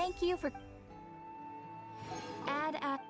Thank you for... Add a...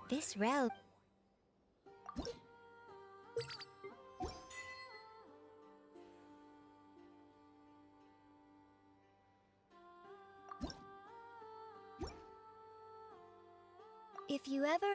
This realm... If you ever...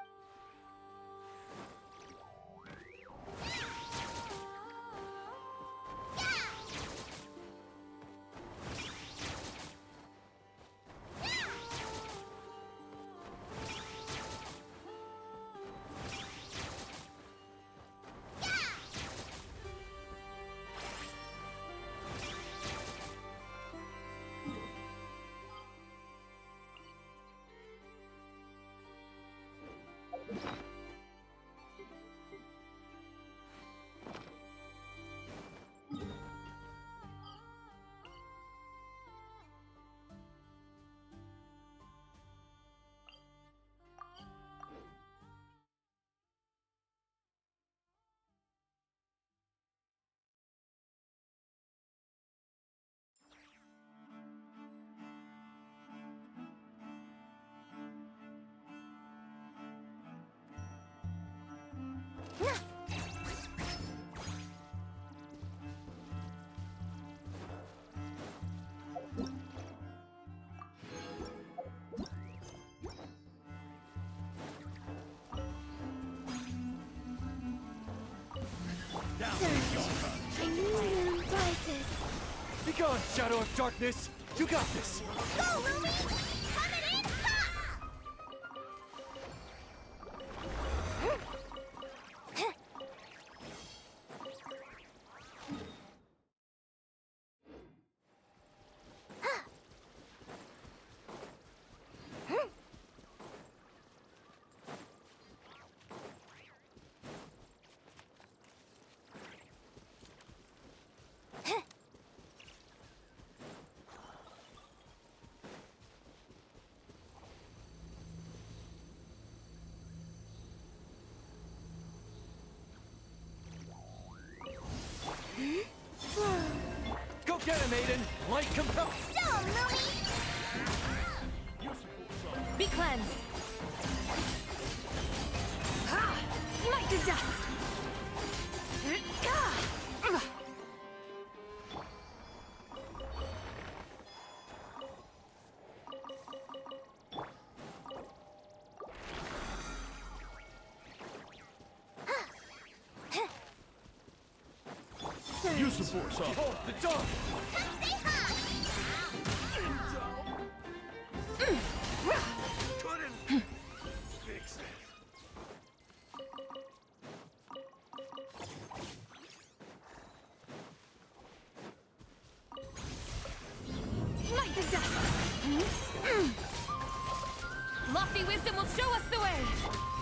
A new moon rises. Begone, Shadow of Darkness! You got this! Go, Lumi! Coming in hot! Go get him, Aiden! Light compels! Still, Lumi! Be cleansed! Ha! Smite to dust! Use the force off! Behold the dawn! Come say hi! Couldn't fix it. Smite the dust! Lofty wisdom will show us the way!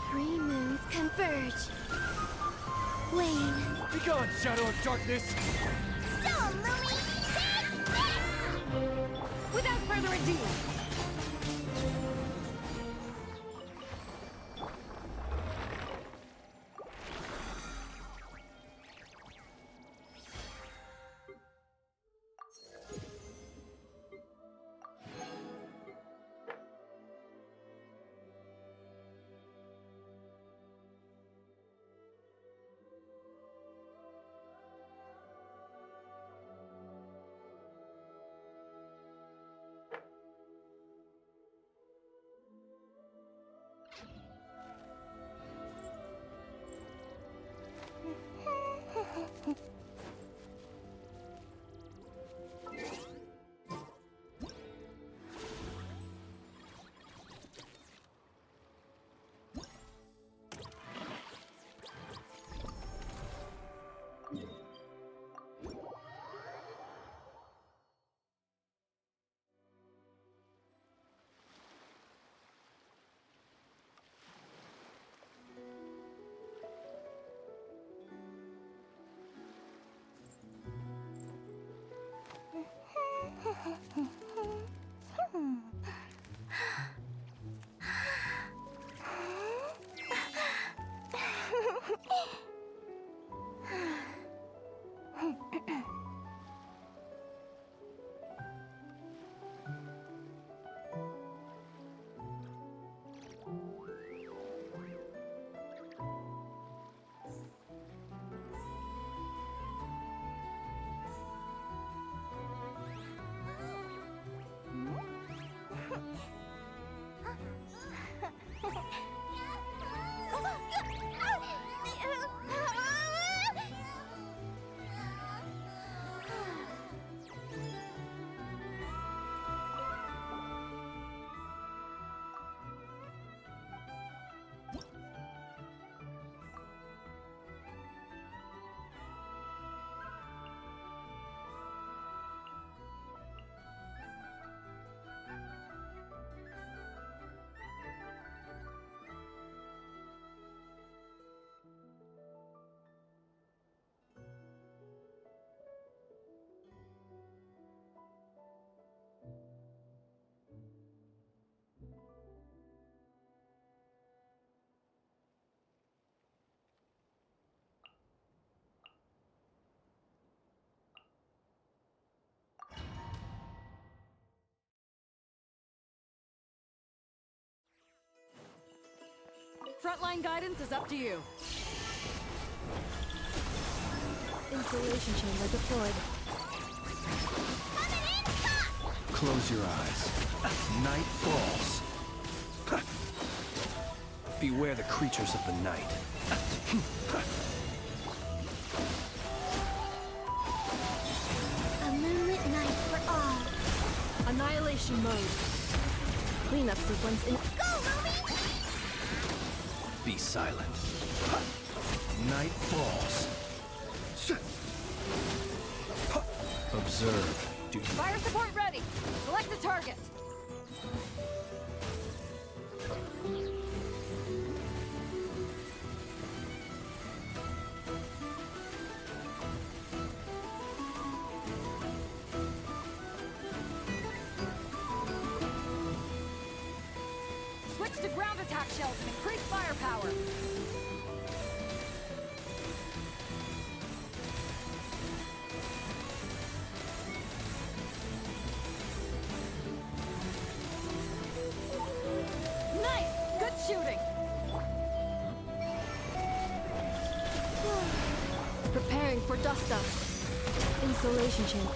Three moons converge. Wane. Begone, Shadow of Darkness! Stone, Lumi! Take this! Without further ado, Frontline guidance is up to you. Installation chamber deployed. Close your eyes. Night falls. Beware the creatures of the night. A moonlit night for all. Annihilation mode. Cleanup sequence in. Go, Ruby! Be silent. Night falls. Observe. Do Fire support ready. Select the target. Switch to ground attack shells and increase firepower. Nice! Good shooting! Preparing for dust up. Installation chamber.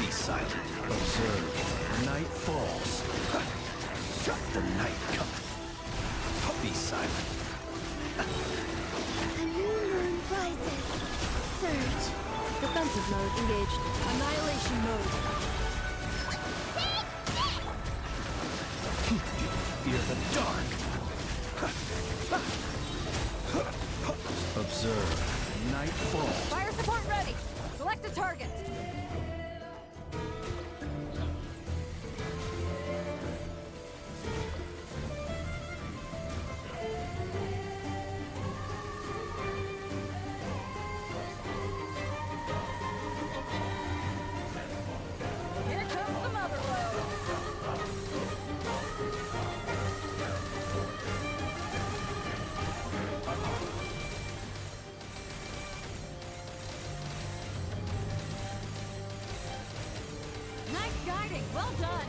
be silent. Observe. Night falls. The night cometh. Be silent. A new moon rises. Surge. Defensive mode engaged. Annihilation mode. Fear the dark. Observe. Night falls. Fire support ready. Select a target. Here comes the mother load. Nice guiding. Well done.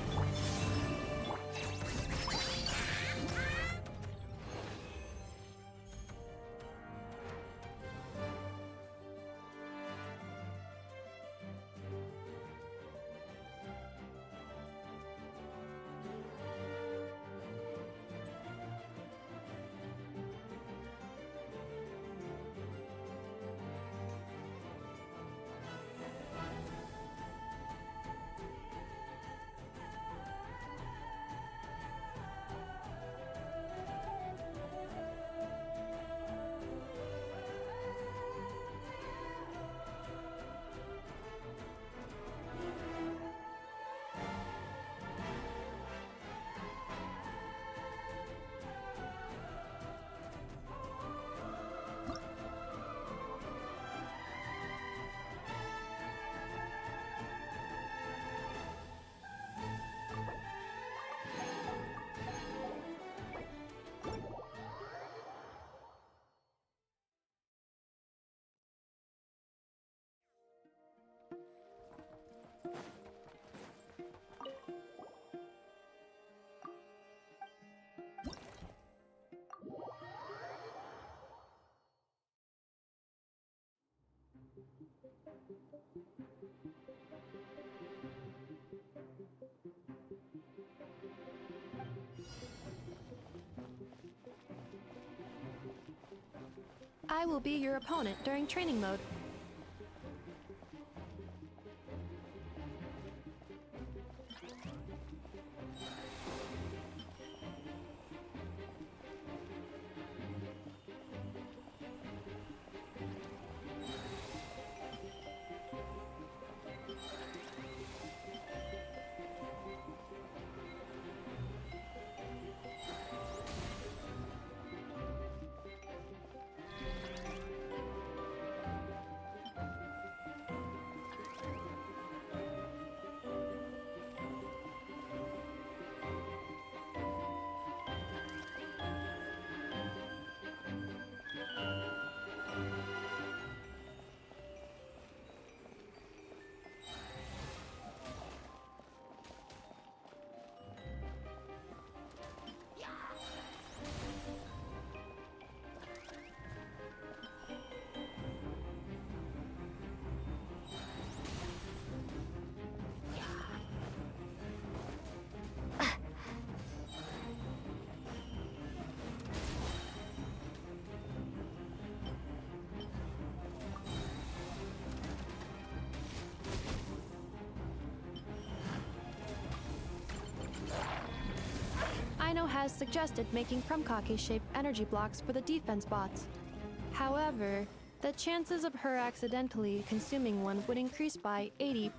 I will be your opponent during training mode. Aino has suggested making Krumkake-shaped energy blocks for the defense bots. However, the chances of her accidentally consuming one would increase by 80%.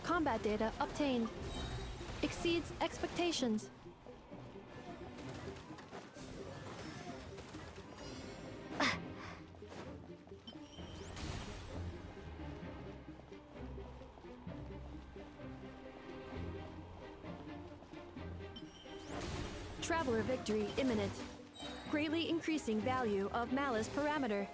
Combat data obtained. Exceeds expectations. Traveler victory imminent. Greatly increasing value of Malice parameter.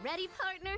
Ready, partner?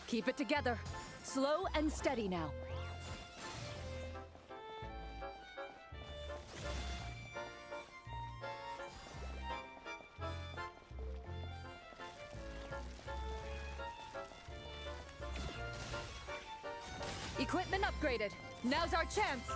Keep it together. Slow and steady now. Equipment upgraded. Now's our chance.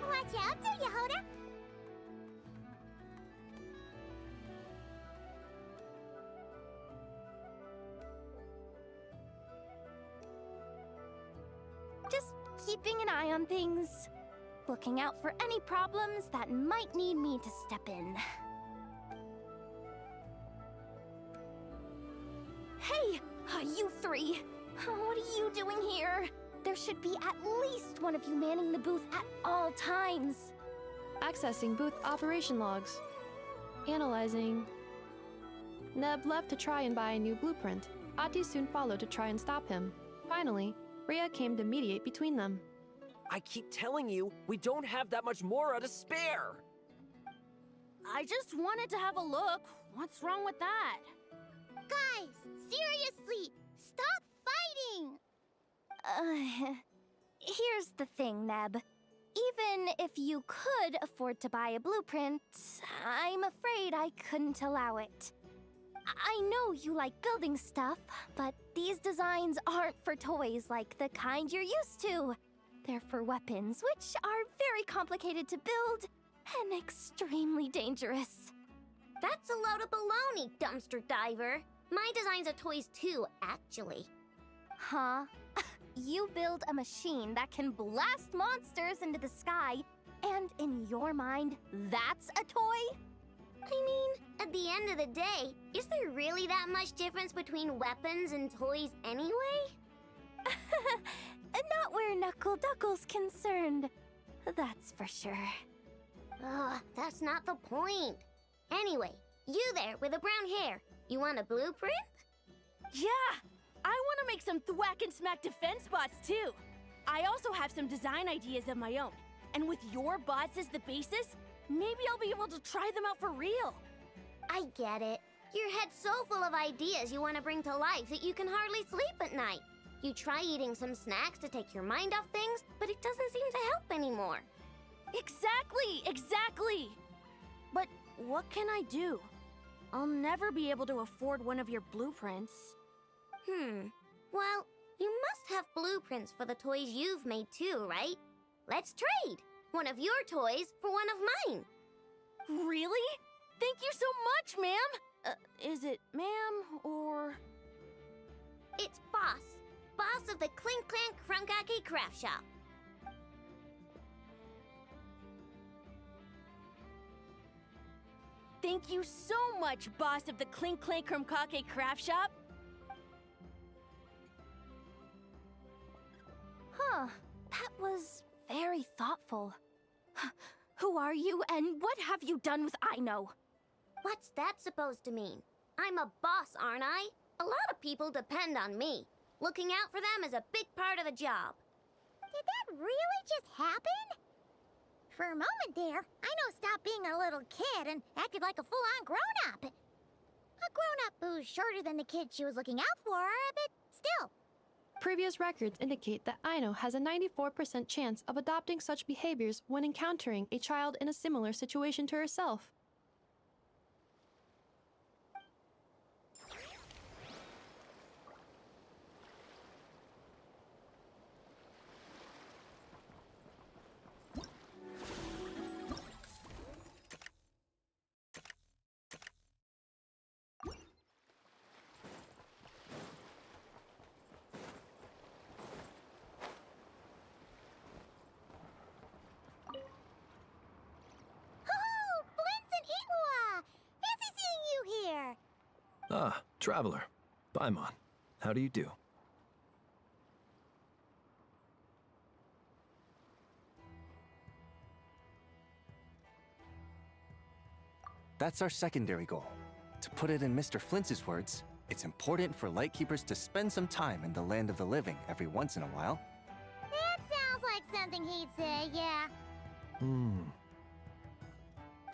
Watch out, Yahoda! Just keeping an eye on things. Looking out for any problems that might need me to step in. Hey! You three! What are you doing here? There should be at least one of you manning the booth at all times. Accessing booth operation logs. Analyzing. Neb left to try and buy a new blueprint. Ati soon followed to try and stop him. Finally, Rhea came to mediate between them. I keep telling you, we don't have that much Mora to spare. I just wanted to have a look. What's wrong with that? Guys, seriously, stop fighting! Here's the thing, Neb. Even if you could afford to buy a blueprint, I'm afraid I couldn't allow it. I know you like building stuff, but these designs aren't for toys like the kind you're used to. They're for weapons, which are very complicated to build and extremely dangerous. That's a load of baloney, dumpster diver. My designs are toys too, actually. Huh? You build a machine that can blast monsters into the sky, and in your mind, that's a toy? I mean, at the end of the day, is there really that much difference between weapons and toys anyway? Not where Knuckle Duckle's concerned. That's for sure. Ugh, that's not the point. Anyway, you there with the brown hair, you want a blueprint? Yeah! I want to make some thwack and smack defense bots too! I also have some design ideas of my own, and with your bots as the basis, maybe I'll be able to try them out for real! I get it. Your head's so full of ideas you want to bring to life that you can hardly sleep at night. You try eating some snacks to take your mind off things, but it doesn't seem to help anymore. Exactly! Exactly! But what can I do? I'll never be able to afford one of your blueprints. Well, you must have blueprints for the toys you've made too, right? Let's trade! One of your toys for one of mine! Really? Thank you so much, ma'am! Is it ma'am, or... It's Boss. Boss of the Clink Clank Krumkake Craft Shop. Thank you so much, boss of the Clink Clank Krumkake Craft Shop. Huh. That was very thoughtful. Who are you, and what have you done with Aino? What's that supposed to mean? I'm a boss, aren't I? A lot of people depend on me. Looking out for them is a big part of the job. Did that really just happen? For a moment there, Aino stopped being a little kid and acted like a full-on grown-up. A grown-up who's shorter than the kid she was looking out for, but still. Previous records indicate that Aino has a 94% chance of adopting such behaviors when encountering a child in a similar situation to herself. Oh, Flint's and Iwa! Fancy seeing you here! Ah, Traveler. Paimon. How do you do? That's our secondary goal. To put it in Mr. Flintz's words, it's important for Lightkeepers to spend some time in the land of the living every once in a while. That sounds like something he'd say, yeah.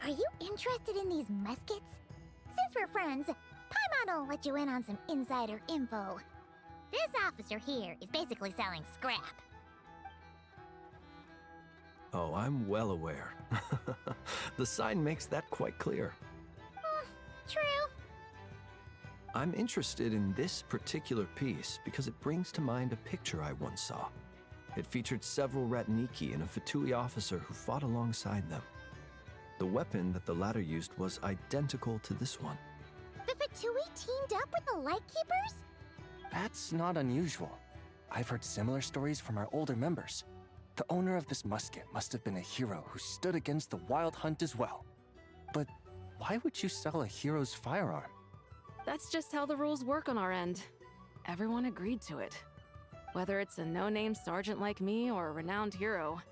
Are you interested in these muskets? Since we're friends, Paimon will let you in on some insider info. This officer here is basically selling scrap. Oh, I'm well aware. The sign makes that quite clear. True. I'm interested in this particular piece because it brings to mind a picture I once saw. It featured several Ratniki and a Fatui officer who fought alongside them. The weapon that the latter used was identical to this one. The Fatui teamed up with the Lightkeepers? That's not unusual. I've heard similar stories from our older members. The owner of this musket must have been a hero who stood against the Wild Hunt as well. But why would you sell a hero's firearm? That's just how the rules work on our end. Everyone agreed to it. Whether it's a no-name sergeant like me or a renowned hero.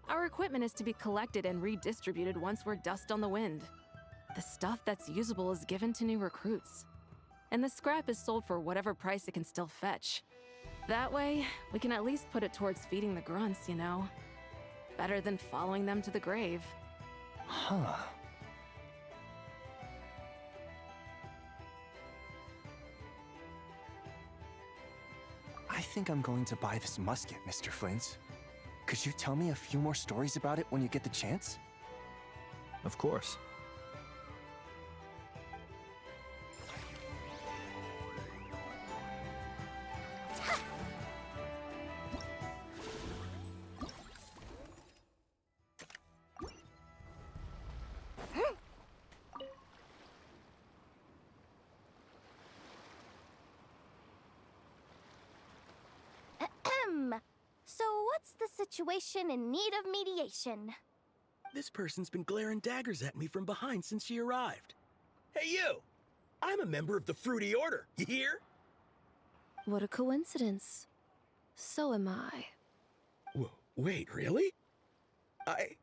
Our equipment is to be collected and redistributed once we're dust on the wind. The stuff that's usable is given to new recruits. And the scrap is sold for whatever price it can still fetch. That way, we can at least put it towards feeding the grunts, you know? Better than following them to the grave. Huh. I think I'm going to buy this musket, Mr. Flintz. Could you tell me a few more stories about it when you get the chance? Of course. So what's the situation in need of mediation? This person's been glaring daggers at me from behind since she arrived. Hey, you! I'm a member of the Fruity Order, you hear? What a coincidence. So am I. Wait, really? I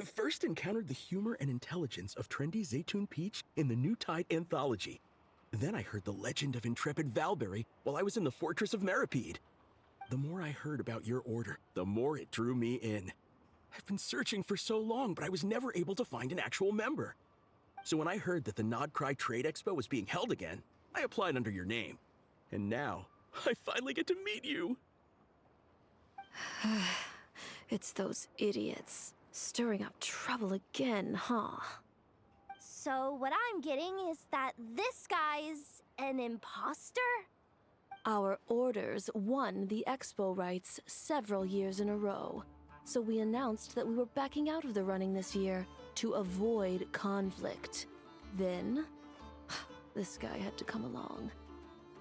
first encountered the humor and intelligence of trendy Zaytun Peach in the New Tide anthology. Then I heard the legend of intrepid Valberry while I was in the Fortress of Meripede. The more I heard about your order, the more it drew me in. I've been searching for so long, but I was never able to find an actual member. So when I heard that the Nodcry Trade Expo was being held again, I applied under your name. And now, I finally get to meet you. It's those idiots. Stirring up trouble again, huh? So what I'm getting is that this guy's an imposter? Our orders won the expo rights several years in a row. so we announced that we were backing out of the running this year to avoid conflict. Then, this guy had to come along.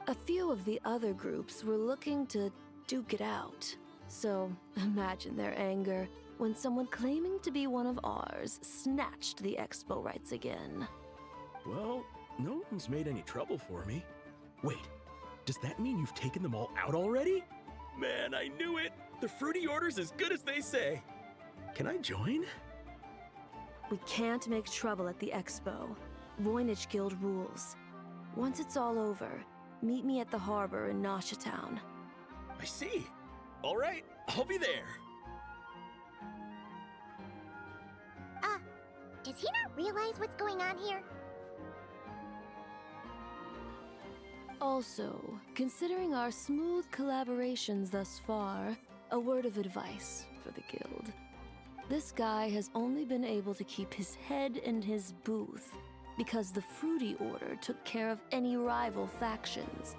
A few of the other groups were looking to duke it out, so imagine their anger when someone claiming to be one of ours snatched the expo rights again. Well, no one's made any trouble for me. Wait, does that mean you've taken them all out already? Man, I knew it! The fruity order's as good as they say. Can I join? We can't make trouble at the expo. Voynich Guild rules. Once it's all over, meet me at the harbor in Nasha Town. I see. All right, I'll be there. Does he not realize what's going on here? Also, considering our smooth collaborations thus far, a word of advice for the guild. This guy has only been able to keep his head in his booth because the Fruity Order took care of any rival factions.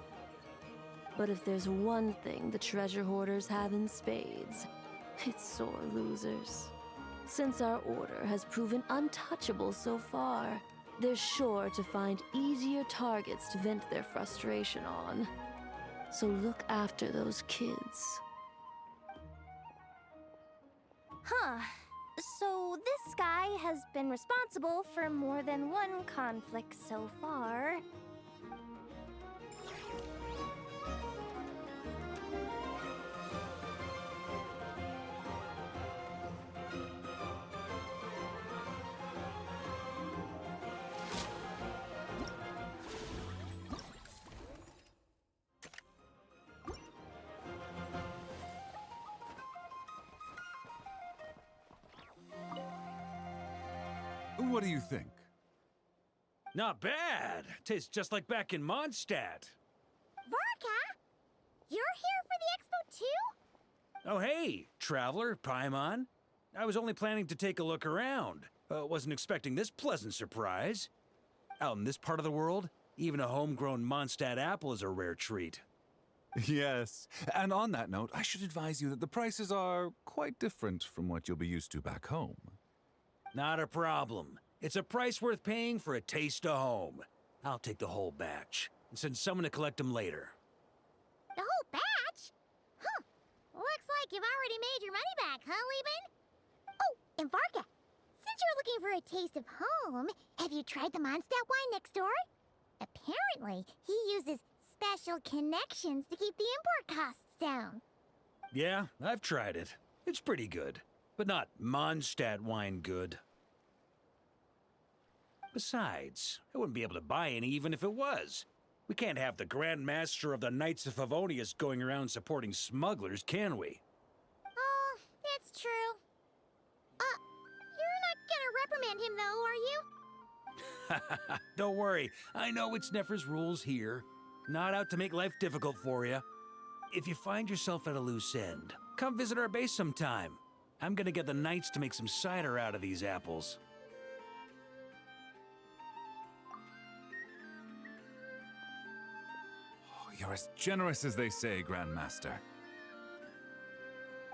But if there's one thing the treasure hoarders have in spades, it's sore losers. Since our order has proven untouchable so far, they're sure to find easier targets to vent their frustration on. So look after those kids. Huh. So this guy has been responsible for more than one conflict so far. What do you think? Not bad. Tastes just like back in Mondstadt. Varka? You're here for the expo too? Oh, hey, Traveler, Paimon. I was only planning to take a look around. Wasn't expecting this pleasant surprise. Out in this part of the world, even a homegrown Mondstadt apple is a rare treat. Yes. And on that note, I should advise you that the prices are quite different from what you'll be used to back home. Not a problem. It's a price worth paying for a taste of home. I'll take the whole batch and send someone to collect them later. The whole batch? Huh. Looks like you've already made your money back, huh, Lieben? Oh, and Varka, since you're looking for a taste of home, have you tried the Mondstadt wine next door? Apparently, he uses special connections to keep the import costs down. Yeah, I've tried it. It's pretty good, but not Mondstadt wine good. Besides, I wouldn't be able to buy any even if it was. We can't have the Grand Master of the Knights of Favonius going around supporting smugglers, can we? Oh, that's true. You're not gonna reprimand him though, are you? Don't worry, I know it's Nefer's rules here. Not out to make life difficult for you. If you find yourself at a loose end, come visit our base sometime. I'm gonna get the Knights to make some cider out of these apples. You're as generous as they say, Grandmaster.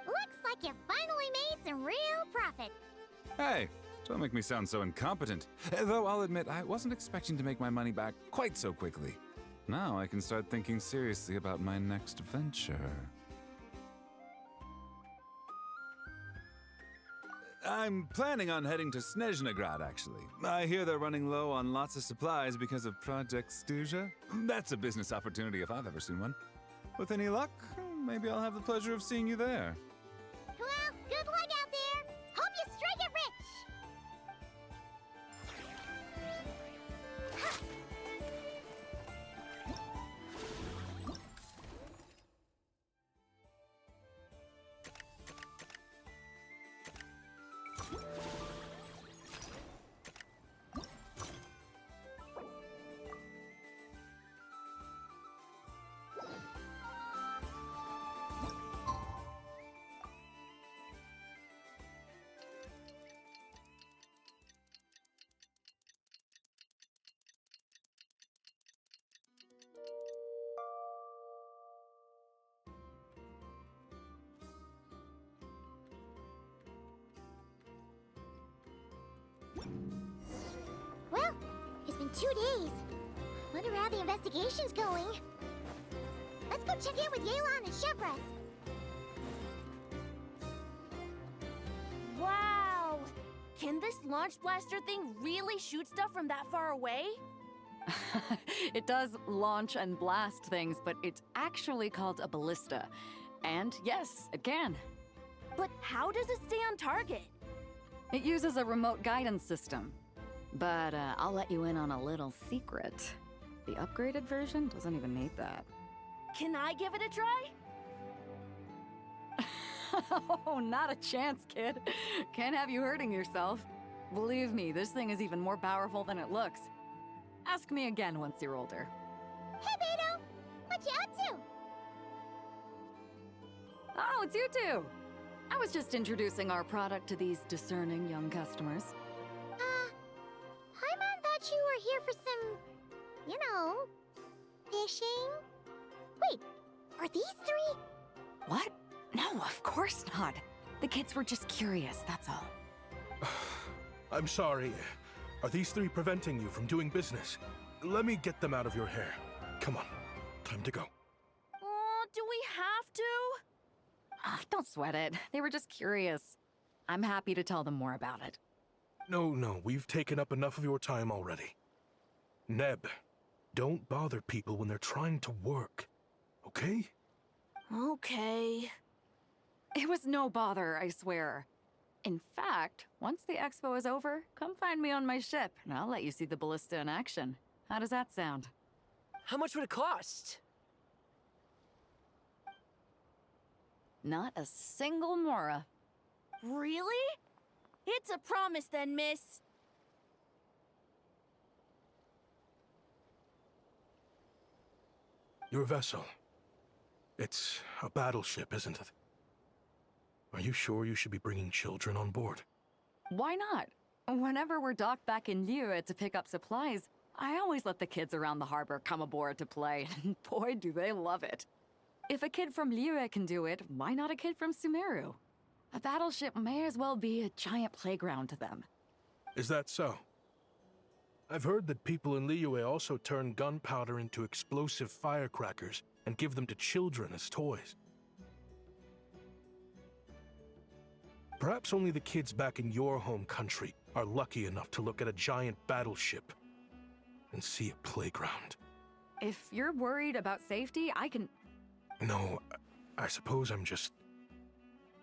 Looks like you finally made some real profit. Hey, don't make me sound so incompetent. Though I'll admit, I wasn't expecting to make my money back quite so quickly. Now I can start thinking seriously about my next venture. I'm planning on heading to Snezhnegrad, actually. I hear they're running low on lots of supplies because of Project Stuja. That's a business opportunity if I've ever seen one. With any luck, maybe I'll have the pleasure of seeing you there. Well, good luck out there. Hope you strike it rich. in 2 days. Wonder how the investigation's going. Let's go check in with Yelan and Chevres. Wow! Can this launch blaster thing really shoot stuff from that far away? It does launch and blast things, but it's actually called a ballista. And yes, it can. But how does it stay on target? It uses a remote guidance system. But I'll let you in on a little secret. The upgraded version doesn't even need that. Can I give it a try? Oh, not a chance, kid. Can't have you hurting yourself. Believe me, this thing is even more powerful than it looks. Ask me again once you're older. Hey, Beto! What you up to? Oh, it's you two! I was just introducing our product to these discerning young customers. Paimon thought you were here for some, you know, fishing? Wait, are these three? What? No, of course not. The kids were just curious, that's all. I'm sorry. Are these three preventing you from doing business? Let me get them out of your hair. Come on, time to go. Do we have to? Don't sweat it. They were just curious. I'm happy to tell them more about it. No, we've taken up enough of your time already. Neb, don't bother people when they're trying to work, okay? Okay. It was no bother, I swear. In fact, once the expo is over, come find me on my ship, and I'll let you see the ballista in action. How does that sound? How much would it cost? Not a single mora. Really? It's a promise then, miss. Your vessel. It's a battleship, isn't it? Are you sure you should be bringing children on board? Why not? Whenever we're docked back in Liyue to pick up supplies, I always let the kids around the harbor come aboard to play, and boy, do they love it. If a kid from Liyue can do it, why not a kid from Sumeru? A battleship may as well be a giant playground to them. Is that so? I've heard that people in Liyue also turn gunpowder into explosive firecrackers and give them to children as toys. Perhaps only the kids back in your home country are lucky enough to look at a giant battleship and see a playground. If you're worried about safety, I can... No, I suppose I'm just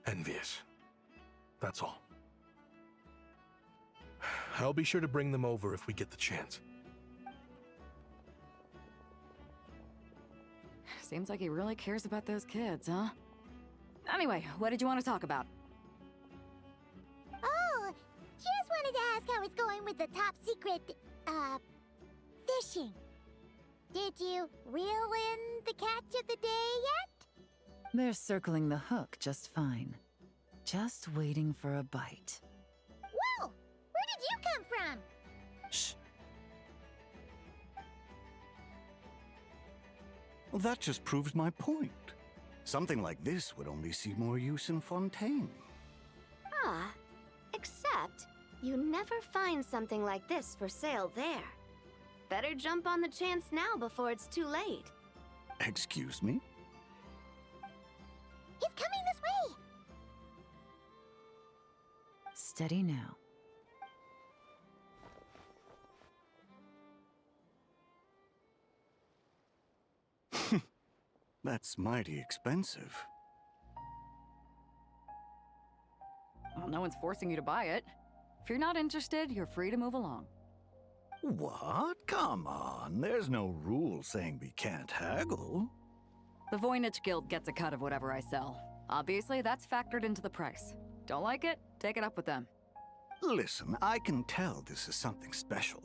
envious. That's all. I'll be sure to bring them over if we get the chance. Seems like he really cares about those kids, huh? Anyway, what did you want to talk about? Oh, just wanted to ask how it's going with the top secret, fishing. Did you reel in the catch of the day yet? They're circling the hook just fine. Just waiting for a bite. Whoa! Where did you come from? Shh. Well, that just proves my point. Something like this would only see more use in Fontaine. Ah, except you never find something like this for sale there. Better jump on the chance now before it's too late. Excuse me? He's coming this way! Steady now. That's mighty expensive. Well, no one's forcing you to buy it. If you're not interested, you're free to move along. What? Come on, there's no rule saying we can't haggle. The Voynich Guild gets a cut of whatever I sell. Obviously, that's factored into the price. Don't like it? Take it up with them. Listen, I can tell this is something special.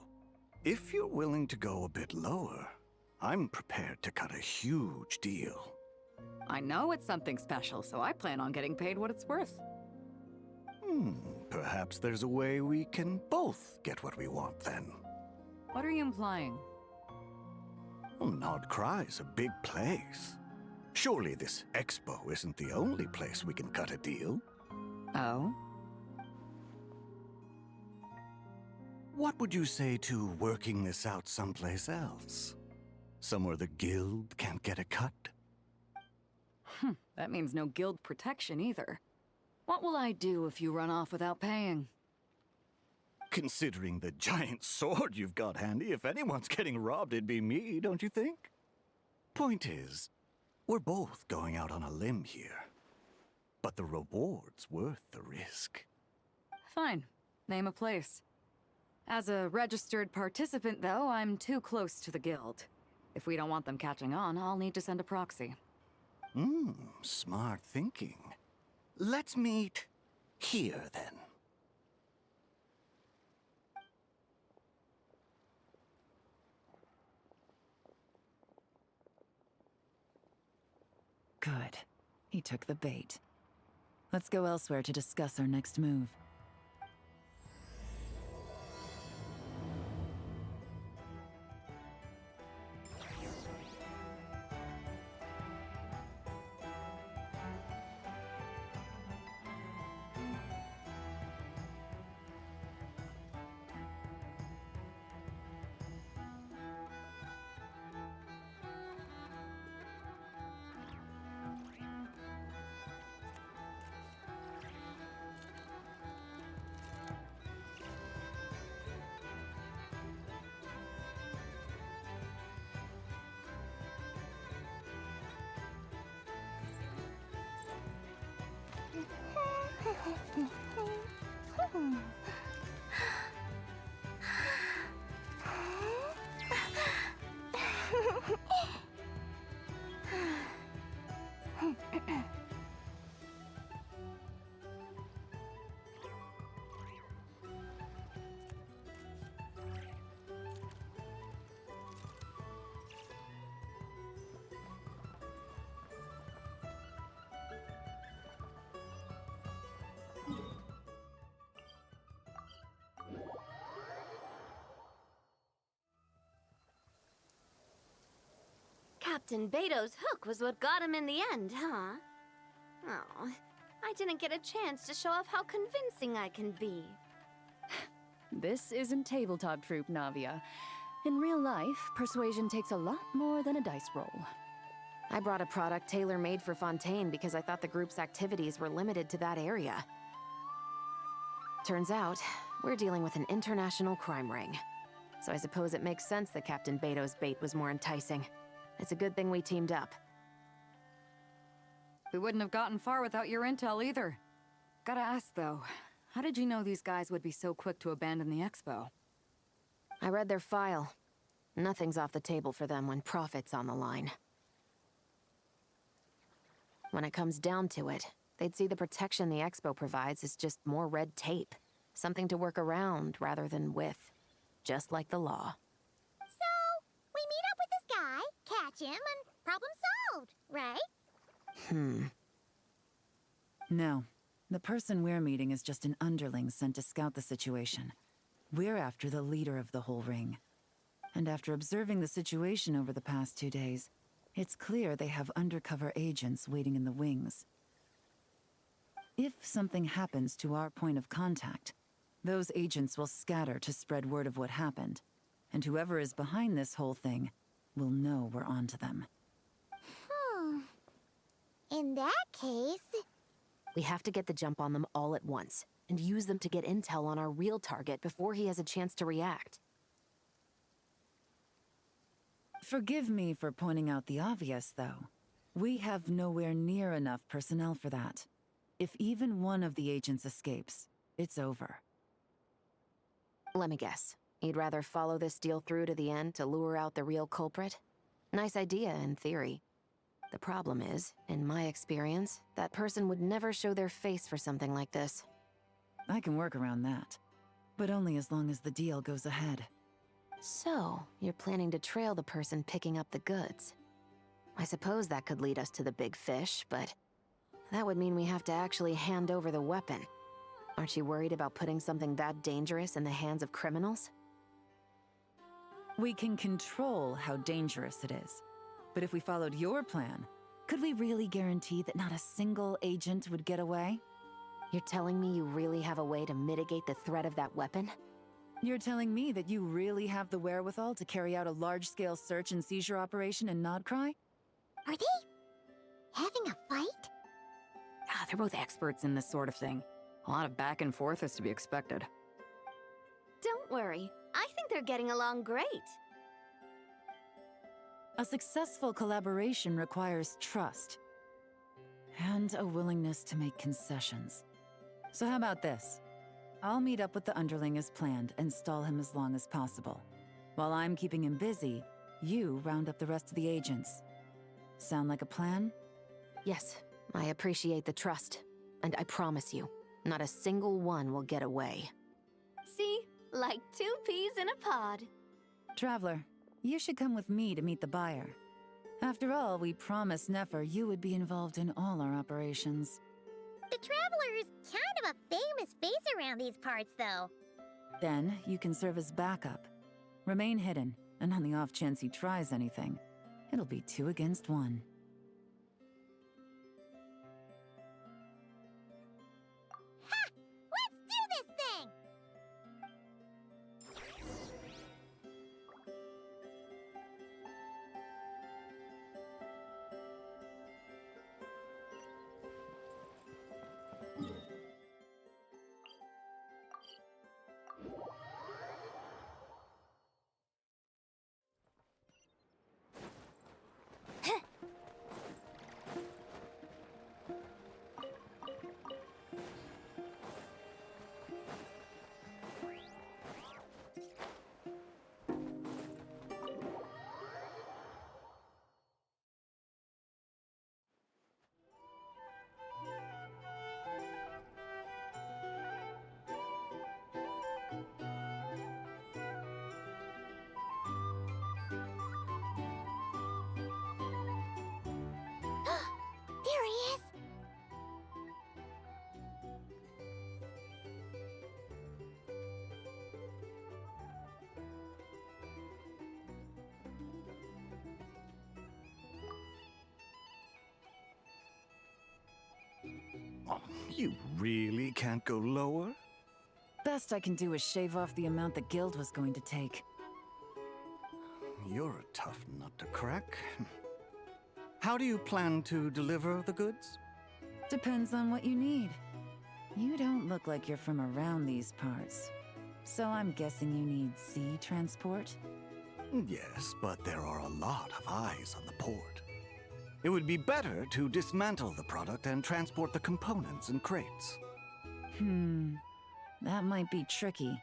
If you're willing to go a bit lower, I'm prepared to cut a huge deal. I know it's something special, so I plan on getting paid what it's worth. Perhaps there's a way we can both get what we want then. What are you implying? Well, Nod Cry's a big place. Surely this expo isn't the only place we can cut a deal. Oh? What would you say to working this out someplace else? Somewhere the guild can't get a cut? That means no guild protection either. What will I do if you run off without paying? Considering the giant sword you've got handy, if anyone's getting robbed, it'd be me, don't you think? Point is, we're both going out on a limb here. But the reward's worth the risk. Fine. Name a place. As a registered participant, though, I'm too close to the guild. If we don't want them catching on, I'll need to send a proxy. Smart thinking. Let's meet here, then. Good. He took the bait. Let's go elsewhere to discuss our next move. Captain Beto's hook was what got him in the end, huh? Oh, I didn't get a chance to show off how convincing I can be. This isn't tabletop troop, Navia. In real life, persuasion takes a lot more than a dice roll. I brought a product tailor-made for Fontaine because I thought the group's activities were limited to that area. Turns out, we're dealing with an international crime ring. So I suppose it makes sense that Captain Beto's bait was more enticing. It's a good thing we teamed up. We wouldn't have gotten far without your intel either. Gotta ask though, how did you know these guys would be so quick to abandon the expo? I read their file. Nothing's off the table for them when profit's on the line. When it comes down to it, they'd see the protection the expo provides as just more red tape. Something to work around rather than with. Just like the law. So, we meet up with this guy, catch him, and problem solved, right? No. The person we're meeting is just an underling sent to scout the situation. We're after the leader of the whole ring. And after observing the situation over the past 2 days, it's clear they have undercover agents waiting in the wings. If something happens to our point of contact, those agents will scatter to spread word of what happened, and whoever is behind this whole thing will know we're onto them. In that case... We have to get the jump on them all at once, and use them to get intel on our real target before he has a chance to react. Forgive me for pointing out the obvious, though. We have nowhere near enough personnel for that. If even one of the agents escapes, it's over. Let me guess. You'd rather follow this deal through to the end to lure out the real culprit? Nice idea, in theory. The problem is, in my experience, that person would never show their face for something like this. I can work around that. But only as long as the deal goes ahead. So, you're planning to trail the person picking up the goods. I suppose that could lead us to the big fish, but that would mean we have to actually hand over the weapon. Aren't you worried about putting something that dangerous in the hands of criminals? We can control how dangerous it is. But if we followed your plan, could we really guarantee that not a single agent would get away? You're telling me you really have a way to mitigate the threat of that weapon? You're telling me that you really have the wherewithal to carry out a large-scale search and seizure operation in Nodcry? Are they having a fight? Ah, they're both experts in this sort of thing. A lot of back and forth is to be expected. Don't worry. I think they're getting along great. A successful collaboration requires trust. And a willingness to make concessions. So how about this? I'll meet up with the underling as planned and stall him as long as possible. While I'm keeping him busy, you round up the rest of the agents. Sound like a plan? Yes, I appreciate the trust. And I promise you, not a single one will get away. See? Like 2 peas in a pod. Traveler, you should come with me to meet the buyer. After all, we promised Nefer you would be involved in all our operations. The Traveler is kind of a famous face around these parts, though. Then, you can serve as backup. Remain hidden, and on the off chance he tries anything, it'll be 2 against 1. Ha! Let's do this thing! There he is! Oh, you really can't go lower? Best I can do is shave off the amount the guild was going to take. You're a tough nut to crack. How do you plan to deliver the goods? Depends on what you need. You don't look like you're from around these parts. So I'm guessing you need sea transport? Yes, but there are a lot of eyes on the port. It would be better to dismantle the product and transport the components in crates. That might be tricky.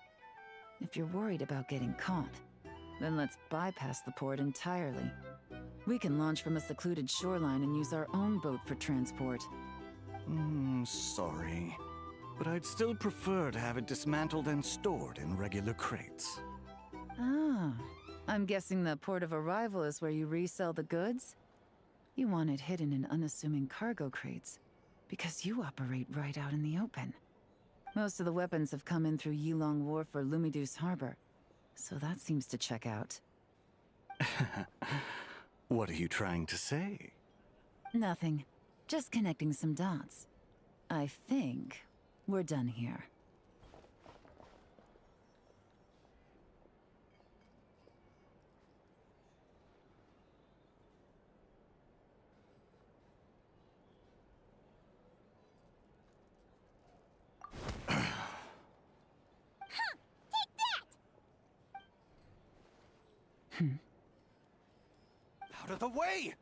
If you're worried about getting caught, then let's bypass the port entirely. We can launch from a secluded shoreline and use our own boat for transport. Sorry. But I'd still prefer to have it dismantled and stored in regular crates. Ah, I'm guessing the port of arrival is where you resell the goods? You want it hidden in unassuming cargo crates, because you operate right out in the open. Most of the weapons have come in through Yilong Wharf or Lumidus Harbor, so that seems to check out. What are you trying to say? Nothing. Just connecting some dots. I think we're done here. Out of the way!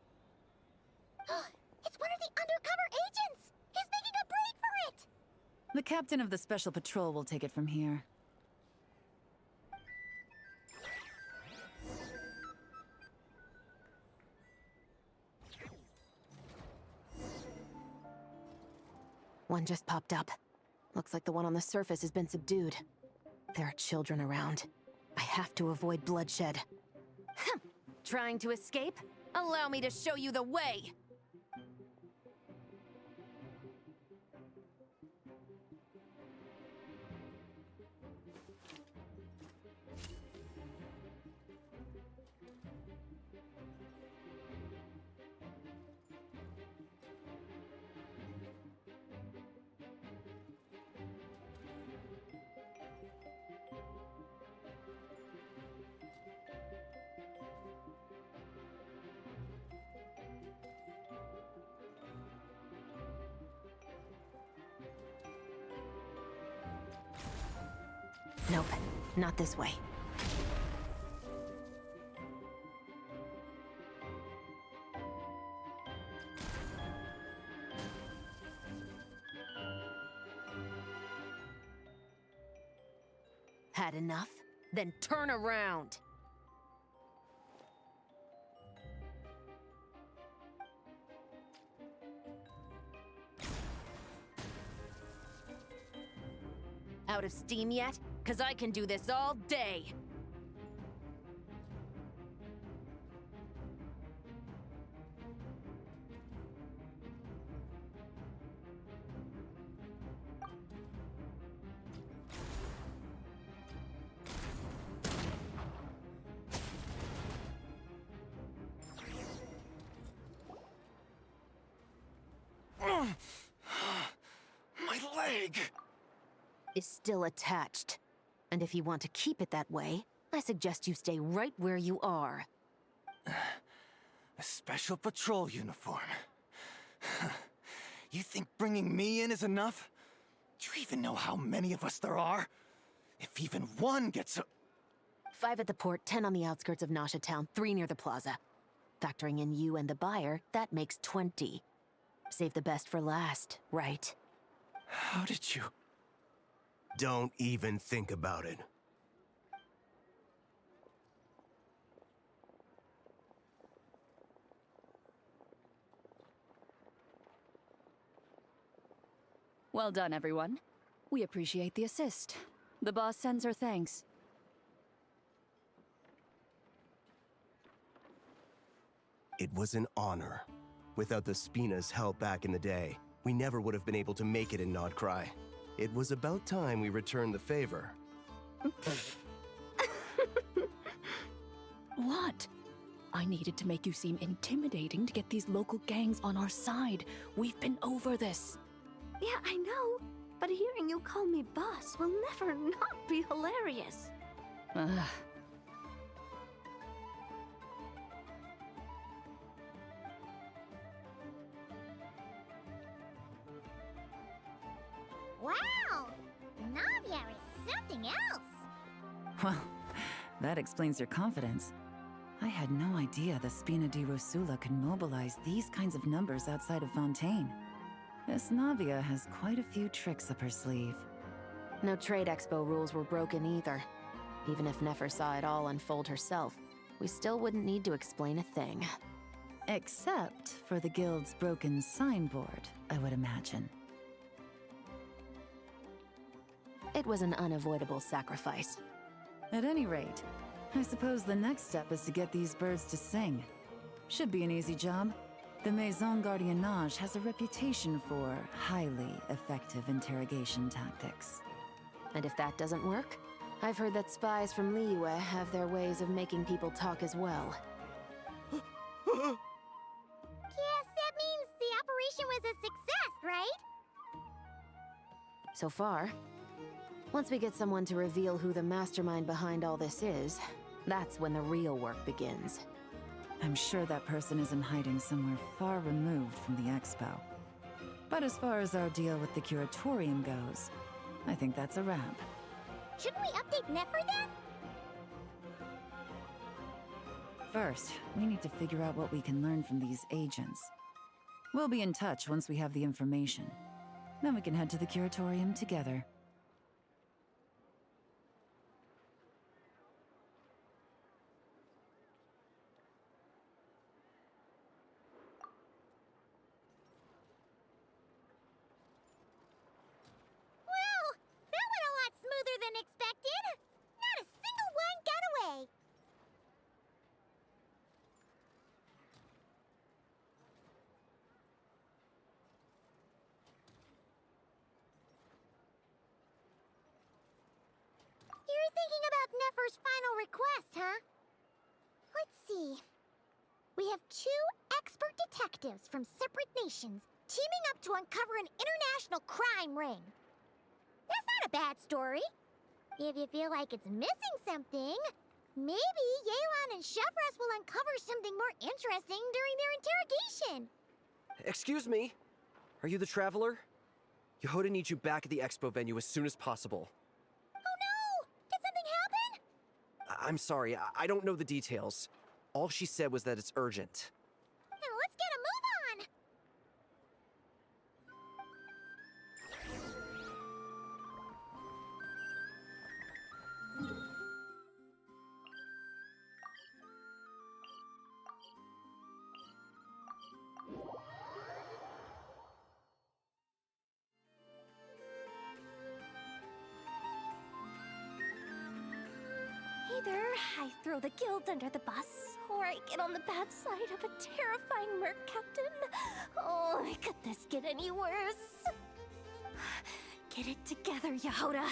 It's one of the undercover agents! He's making a break for it! The captain of the Special Patrol will take it from here. One just popped up. Looks like the one on the surface has been subdued. There are children around. I have to avoid bloodshed. Trying to escape? Allow me to show you the way! Nope, not this way. Had enough? Then turn around! Out of steam yet? 'Cause I can do this all day! My leg! Is still attached. And if you want to keep it that way, I suggest you stay right where you are. A special patrol uniform. You think bringing me in is enough? Do you even know how many of us there are? If even one gets a... 5 at the port, 10 on the outskirts of Nasha Town, 3 near the plaza. Factoring in you and the buyer, that makes 20. Save the best for last, right? How did you... Don't even think about it. Well done, everyone. We appreciate the assist. The boss sends her thanks. It was an honor. Without the Spina's help back in the day, we never would have been able to make it in Nodcry. It was about time we returned the favor. What? I needed to make you seem intimidating to get these local gangs on our side. We've been over this. Yeah, I know. But hearing you call me boss will never not be hilarious. Ugh. Wow! Navia is something else! Well, that explains your confidence. I had no idea the Spina di Rosula could mobilize these kinds of numbers outside of Fontaine. This Navia has quite a few tricks up her sleeve. No trade expo rules were broken either. Even if Nefer saw it all unfold herself, we still wouldn't need to explain a thing. Except for the guild's broken signboard, I would imagine. It was an unavoidable sacrifice. At any rate, I suppose the next step is to get these birds to sing. Should be an easy job. The Maison Gardiennage has a reputation for highly effective interrogation tactics. And if that doesn't work, I've heard that spies from Liyue have their ways of making people talk as well. Guess that means the operation was a success, right? So far. Once we get someone to reveal who the mastermind behind all this is, that's when the real work begins. I'm sure that person is in hiding somewhere far removed from the expo. But as far as our deal with the curatorium goes, I think that's a wrap. Shouldn't we update Nefer then? First, we need to figure out what we can learn from these agents. We'll be in touch once we have the information. Then we can head to the curatorium together. Than expected. Not a single one got away. You're thinking about Nefer's final request, huh? Let's see. We have 2 expert detectives from separate nations teaming up to uncover an international crime ring. That's not a bad story. If you feel like it's missing something, maybe Yelan and Chevres will uncover something more interesting during their interrogation. Excuse me? Are you the Traveler? Yehoda needs you back at the expo venue as soon as possible. Oh no! I'm sorry, I don't know the details. All she said was that it's urgent. Now let's get a move on! Either I throw the guild under the bus, or I get on the bad side of a terrifying merc captain. Oh, could this get any worse? Get it together, Yehoda.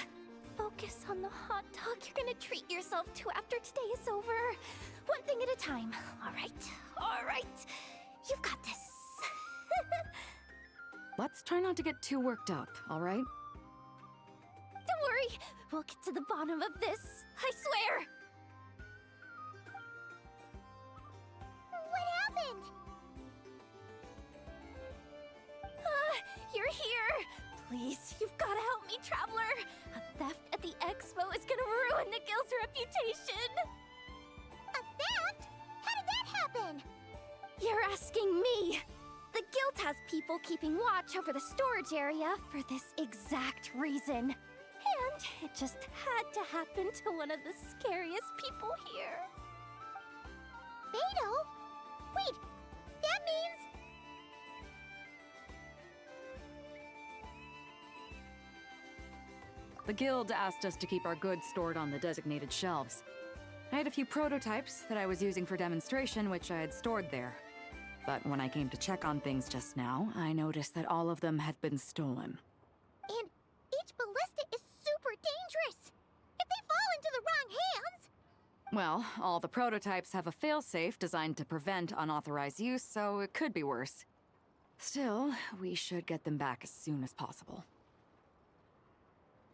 Focus on the hot dog you're gonna treat yourself to after today is over. One thing at a time. All right. You've got this. Let's try not to get too worked up, all right? Don't worry, we'll get to the bottom of this. I swear. What happened? You're here. Please, you've got to help me, Traveler. A theft at the expo is gonna ruin the guild's reputation. A theft? How did that happen? You're asking me. The guild has people keeping watch over the storage area for this exact reason. And it just had to happen to one of the scariest people here. Beto? Wait, that means... The guild asked us to keep our goods stored on the designated shelves. I had a few prototypes that I was using for demonstration, which I had stored there. But when I came to check on things just now, I noticed that all of them had been stolen. And each ballista is super dangerous! If they fall into the wrong hands... Well, all the prototypes have a failsafe designed to prevent unauthorized use, so it could be worse. Still, we should get them back as soon as possible.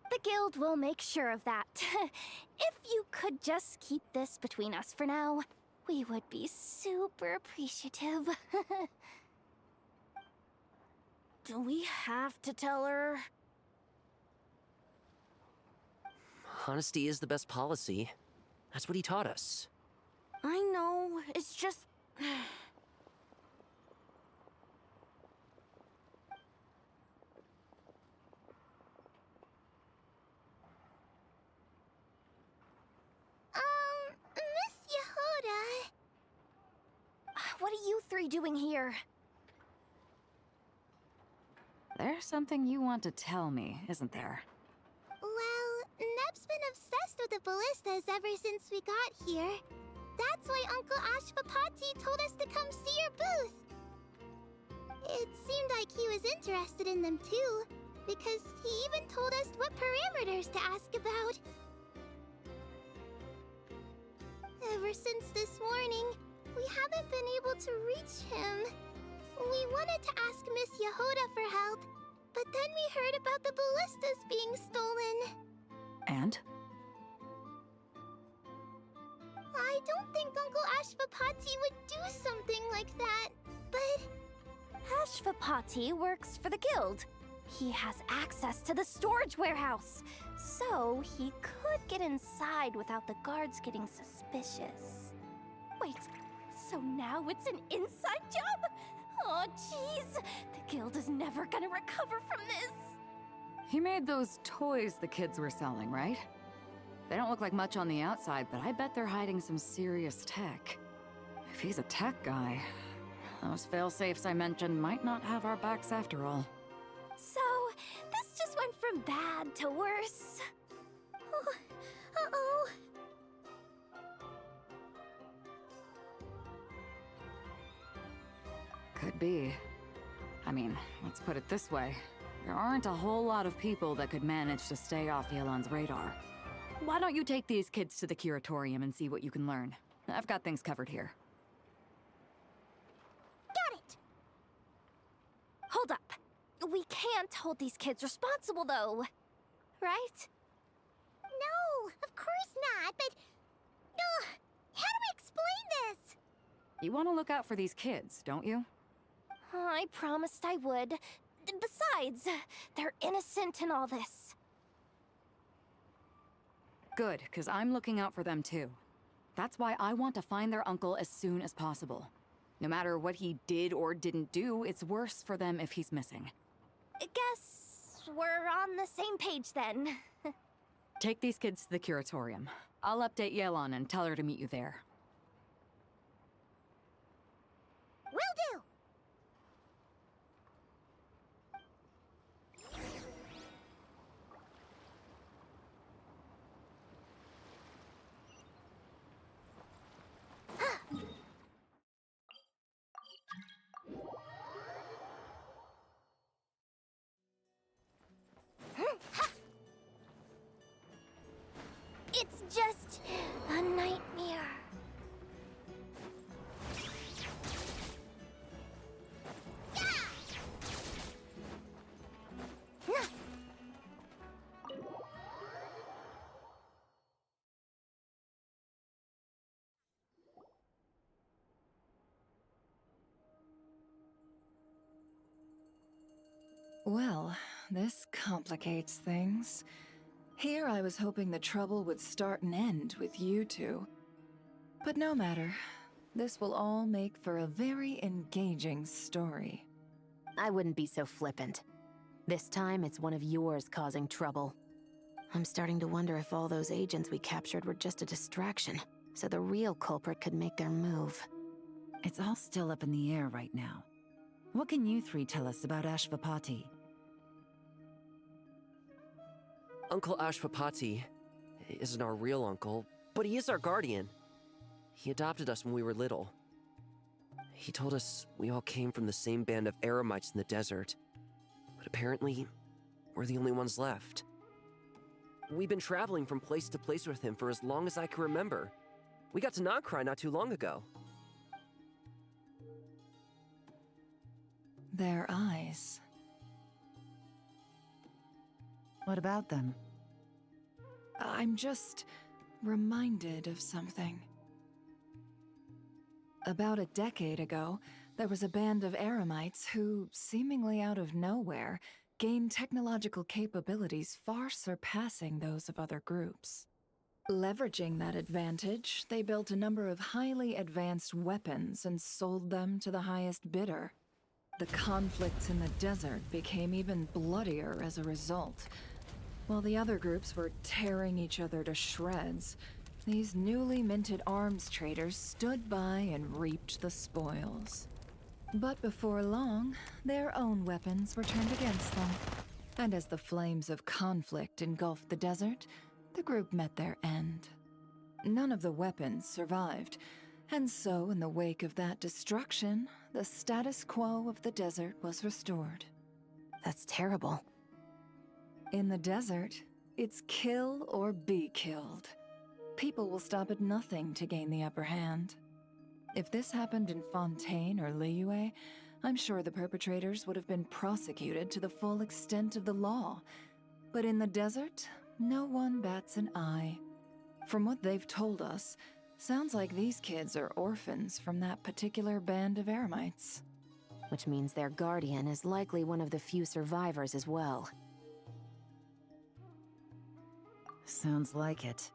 The guild will make sure of that. If you could just keep this between us for now, we would be super appreciative. Do we have to tell her? Honesty is the best policy. That's what he taught us. I know, it's just... Miss Yehoda... What are you three doing here? There's something you want to tell me, isn't there? Well, Neb's been obsessed with the ballistas ever since we got here. That's why Uncle Ashvapati told us to come see your booth. It seemed like he was interested in them too, because he even told us what parameters to ask about. Ever since this morning, we haven't been able to reach him. We wanted to ask Miss Yehoda for help, but then we heard about the ballistas being stolen. And? I don't think Uncle Ashvapati would do something like that, but... Ashvapati works for the guild. He has access to the storage warehouse, so he could get inside without the guards getting suspicious. Wait, so now it's an inside job? Oh, jeez. The guild is never gonna recover from this. He made those toys the kids were selling, right? They don't look like much on the outside, but I bet they're hiding some serious tech. If he's a tech guy, those failsafes I mentioned might not have our backs after all. So, this just went from bad to worse. Oh, uh-oh. Could be. I mean, let's put it this way. There aren't a whole lot of people that could manage to stay off Yelan's radar. Why don't you take these kids to the curatorium and see what you can learn? I've got things covered here. Got it! Hold up. We can't hold these kids responsible, though. Right? No, of course not, but... Ugh, how do we explain this? You want to look out for these kids, don't you? I promised I would. Besides, they're innocent in all this. Good, because I'm looking out for them too. That's why I want to find their uncle as soon as possible. No matter what he did or didn't do, it's worse for them if he's missing. I guess we're on the same page then. Take these kids to the curatorium. I'll update Yelan and tell her to meet you there. Will do! It's just a nightmare. Well, this complicates things. Here I was hoping the trouble would start and end with you two. But no matter. This will all make for a very engaging story. I wouldn't be so flippant. This time, it's one of yours causing trouble. I'm starting to wonder if all those agents we captured were just a distraction, so the real culprit could make their move. It's all still up in the air right now. What can you three tell us about Ashvapati? Uncle Ashvapati isn't our real uncle, but he is our guardian. He adopted us when we were little. He told us we all came from the same band of eremites in the desert, but apparently, we're the only ones left. We've been traveling from place to place with him for as long as I can remember. We got to Nagcry not too long ago. Their eyes. What about them? I'm just reminded of something. About a decade ago, there was a band of eremites who, seemingly out of nowhere, gained technological capabilities far surpassing those of other groups. Leveraging that advantage, they built a number of highly advanced weapons and sold them to the highest bidder. The conflicts in the desert became even bloodier as a result. While the other groups were tearing each other to shreds, these newly minted arms traders stood by and reaped the spoils. But before long, their own weapons were turned against them. And as the flames of conflict engulfed the desert, the group met their end. None of the weapons survived, and so in the wake of that destruction, the status quo of the desert was restored. That's terrible. In the desert, it's kill or be killed. People will stop at nothing to gain the upper hand. If this happened in Fontaine or Liyue, I'm sure the perpetrators would have been prosecuted to the full extent of the law. But in the desert, no one bats an eye. From what they've told us, sounds like these kids are orphans from that particular band of eremites. Which means their guardian is likely one of the few survivors as well. Sounds like it.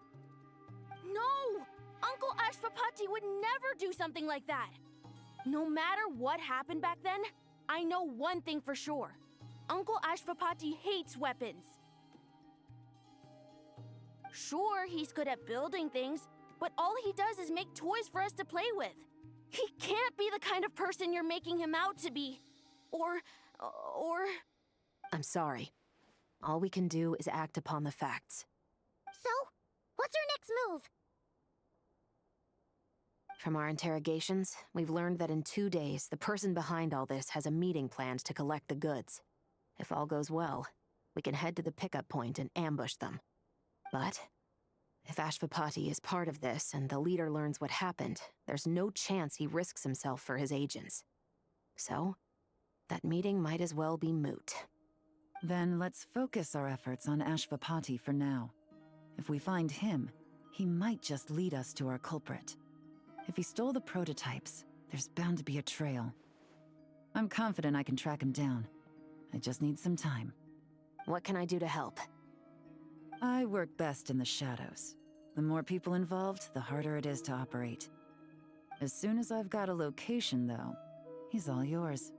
No! Uncle Ashvapati would never do something like that! No matter what happened back then, I know one thing for sure. Uncle Ashvapati hates weapons. Sure, he's good at building things, but all he does is make toys for us to play with. He can't be the kind of person you're making him out to be. Or... I'm sorry. All we can do is act upon the facts. So, what's our next move? From our interrogations, we've learned that in 2 days, the person behind all this has a meeting planned to collect the goods. If all goes well, we can head to the pickup point and ambush them. But if Ashvapati is part of this and the leader learns what happened, there's no chance he risks himself for his agents. So, that meeting might as well be moot. Then let's focus our efforts on Ashvapati for now. If we find him, he might just lead us to our culprit. If he stole the prototypes, there's bound to be a trail. I'm confident I can track him down. I just need some time. What can I do to help? I work best in the shadows. The more people involved, the harder it is to operate. As soon as I've got a location, though, he's all yours.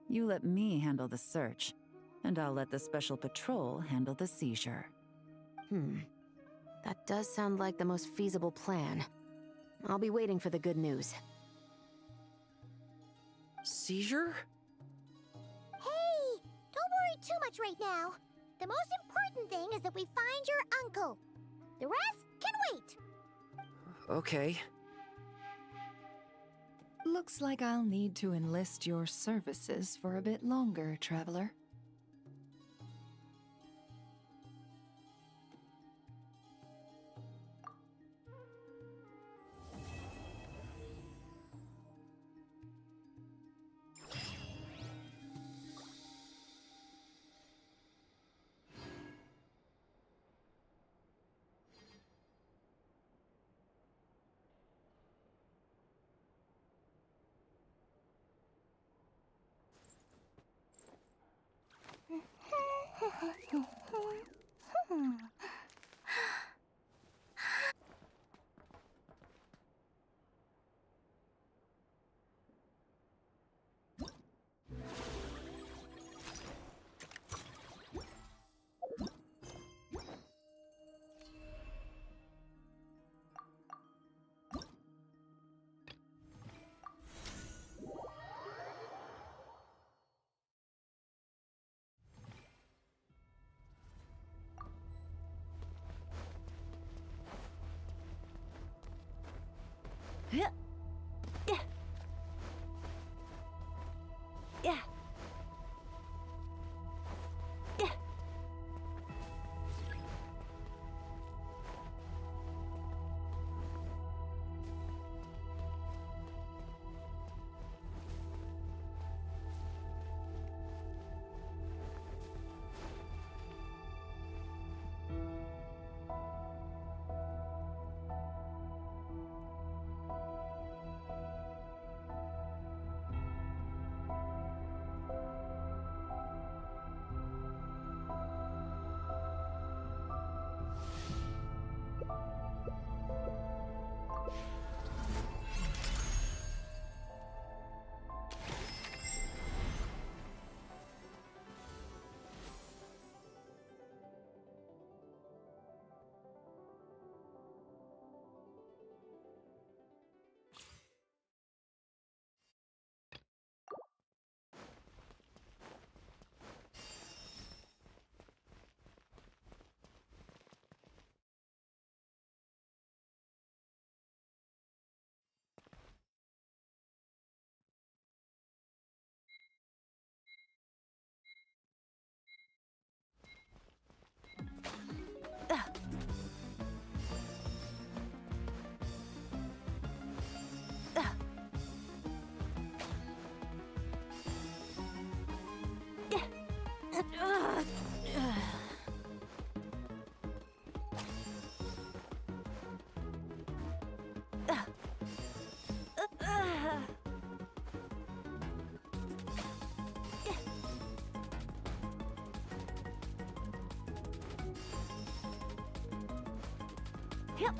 You let me handle the search, and I'll let the Special Patrol handle the seizure. That does sound like the most feasible plan. I'll be waiting for the good news. Seizure? Hey, don't worry too much right now. The most important thing is that we find your uncle. The rest can wait. Okay. Looks like I'll need to enlist your services for a bit longer, Traveler. Yeah. Yep.